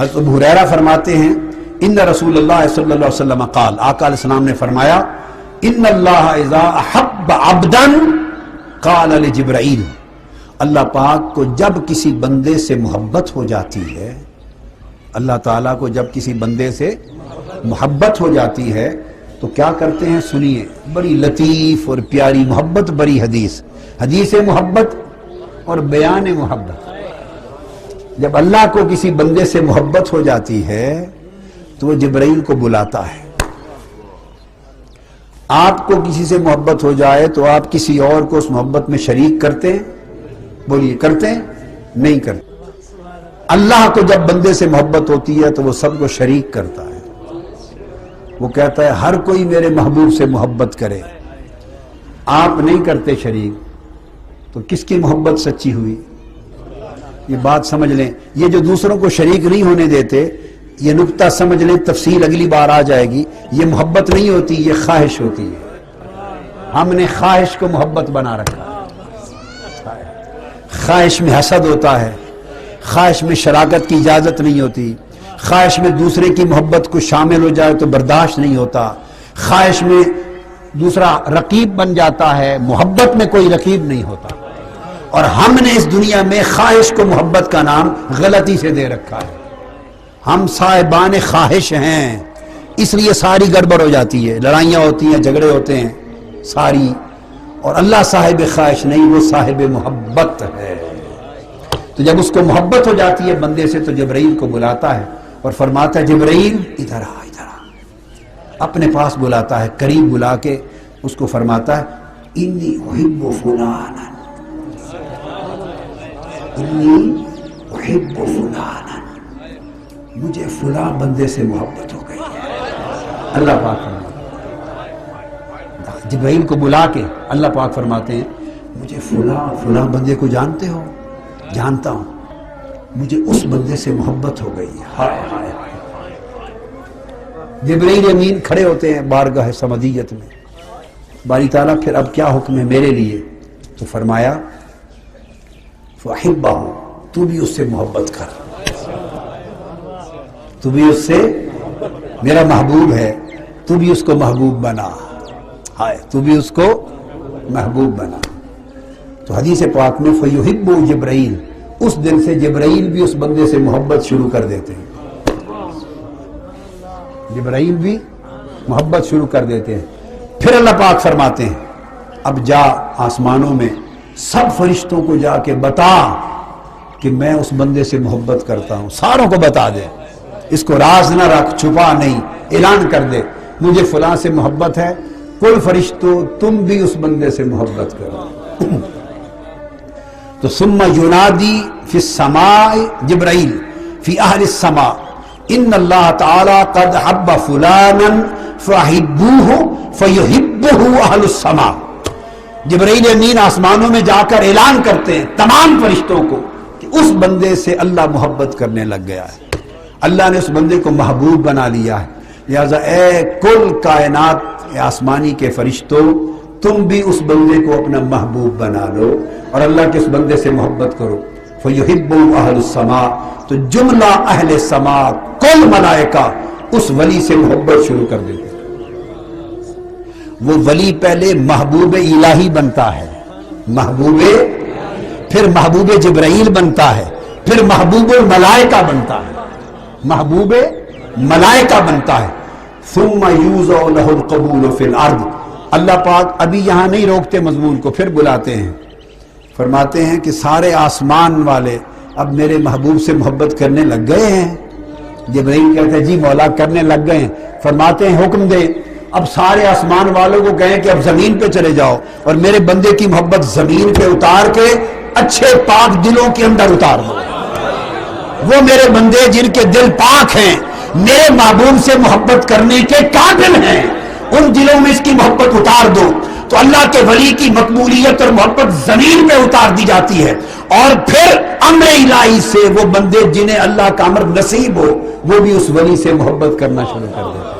حضرت ابو ہریرہ فرماتے ہیں ان رسول اللہ صلی اللہ علیہ وسلم قال، آقا علیہ السلام نے فرمایا ان اللہ اذا احب عبدا قال لجبرائیل، اللہ پاک کو جب کسی بندے سے محبت ہو جاتی ہے، اللہ تعالیٰ کو جب کسی بندے سے محبت ہو جاتی ہے تو کیا کرتے ہیں؟ سنیے، بڑی لطیف اور پیاری محبت بری حدیث، حدیث محبت اور بیان محبت۔ جب اللہ کو کسی بندے سے محبت ہو جاتی ہے تو وہ جبرائیل کو بلاتا ہے۔ آپ کو کسی سے محبت ہو جائے تو آپ کسی اور کو اس محبت میں شریک کرتے ہیں؟ بولیے، کرتے ہیں؟ نہیں کرتے۔ اللہ کو جب بندے سے محبت ہوتی ہے تو وہ سب کو شریک کرتا ہے، وہ کہتا ہے ہر کوئی میرے محبوب سے محبت کرے۔ آپ نہیں کرتے شریک تو کس کی محبت سچی ہوئی؟ یہ بات سمجھ لیں، یہ جو دوسروں کو شریک نہیں ہونے دیتے، یہ نکتہ سمجھ لیں، تفصیل اگلی بار آ جائے گی، یہ محبت نہیں ہوتی، یہ خواہش ہوتی ہے۔ ہم نے خواہش کو محبت بنا رکھا ہے۔ خواہش میں حسد ہوتا ہے، خواہش میں شراکت کی اجازت نہیں ہوتی، خواہش میں دوسرے کی محبت کو شامل ہو جائے تو برداشت نہیں ہوتا، خواہش میں دوسرا رقیب بن جاتا ہے، محبت میں کوئی رقیب نہیں ہوتا۔ اور ہم نے اس دنیا میں خواہش کو محبت کا نام غلطی سے دے رکھا ہے۔ ہم صاحبان خواہش ہیں، اس لیے ساری گڑبڑ ہو جاتی ہے، لڑائیاں ہوتی ہیں، جھگڑے ہوتے ہیں ساری۔ اور اللہ صاحب خواہش نہیں، وہ صاحب محبت ہے۔ تو جب اس کو محبت ہو جاتی ہے بندے سے تو جبرائیل کو بلاتا ہے اور فرماتا ہے جبرائیل ادھر آ، ادھر آ، اپنے پاس بلاتا ہے، قریب بلا کے اس کو فرماتا ہے انی احب فلانا، انی احب فلانا، مجھے فلاں بندے سے محبت ہو گئی ہے۔ اللہ پاک فرماتا ہے جبرائیل کو بلا کے اللہ پاک فرماتے ہیں مجھے فلاں بندے کو جانتے ہو؟ جانتا ہوں، مجھے اس بندے سے محبت ہو گئی ہے۔ ہائے ہائے ہائے۔ جبرائیل امین کھڑے ہوتے ہیں بارگاہ سمدیت میں، باری تعالیٰ پھر اب کیا حکم ہے میرے لیے؟ تو فرمایا فَأَحِبَّهُ، تو بھی اس سے محبت کر، تو بھی اس سے، میرا محبوب ہے، تو بھی اس کو محبوب بنا، ہائے تو بھی اس کو محبوب بنا۔ تو حدیث پاک میں فَيُحِبُّ جبرائیل، اس دن سے جبرائیل بھی اس بندے سے محبت شروع کر دیتے ہیں، جبرائیل بھی محبت شروع کر دیتے ہیں۔ پھر اللہ پاک فرماتے ہیں اب جا آسمانوں میں سب فرشتوں کو جا کے بتا کہ میں اس بندے سے محبت کرتا ہوں، ساروں کو بتا دے، اس کو راز نہ رکھ، چھپا نہیں، اعلان کر دے مجھے فلاں سے محبت ہے، کل فرشتوں تم بھی اس بندے سے محبت کرو۔ تو ثم ینادی فی السماء جبرائیل فی اہل السماء ان اللہ تعالی قد حب فلانا فاحبوہ فیحبہ اہل السماء۔ جبرائیل امین آسمانوں میں جا کر اعلان کرتے ہیں تمام فرشتوں کو کہ اس بندے سے اللہ محبت کرنے لگ گیا ہے، اللہ نے اس بندے کو محبوب بنا لیا ہے، لہذا اے کل کائنات آسمانی کے فرشتوں تم بھی اس بندے کو اپنا محبوب بنا لو اور اللہ کے اس بندے سے محبت کرو۔ فَيُحِبُّ أَهْلُ السَّمَاءِ، تو جملہ اہل سما کل ملائکہ اس ولی سے محبت شروع کر دیتے ہیں۔ وہ ولی پہلے محبوب الہی بنتا ہے، محبوب، پھر محبوب جبرائیل بنتا ہے، پھر محبوب الملائکہ بنتا ہے، محبوب ملائکہ بنتا ہے۔ ثم یوضع له القبول فی الارض، اللہ پاک ابھی یہاں نہیں روکتے مضمون کو، پھر بلاتے ہیں، فرماتے ہیں کہ سارے آسمان والے اب میرے محبوب سے محبت کرنے لگ گئے ہیں۔ جبرائیل کہتے ہیں جی مولا کرنے لگ گئے ہیں، فرماتے ہیں حکم دے اب سارے آسمان والوں کو کہیں کہ اب زمین پہ چلے جاؤ اور میرے بندے کی محبت زمین پہ اتار کے اچھے پاک دلوں کے اندر اتار دو۔ وہ میرے بندے جن کے دل پاک ہیں، میرے محبوب سے محبت کرنے کے قابل ہیں، ان دلوں میں اس کی محبت اتار دو۔ تو اللہ کے ولی کی مقبولیت اور محبت زمین میں اتار دی جاتی ہے، اور پھر امر الہی سے وہ بندے جنہیں اللہ کا امر نصیب ہو وہ بھی اس ولی سے محبت کرنا شروع کر دیتے ہیں۔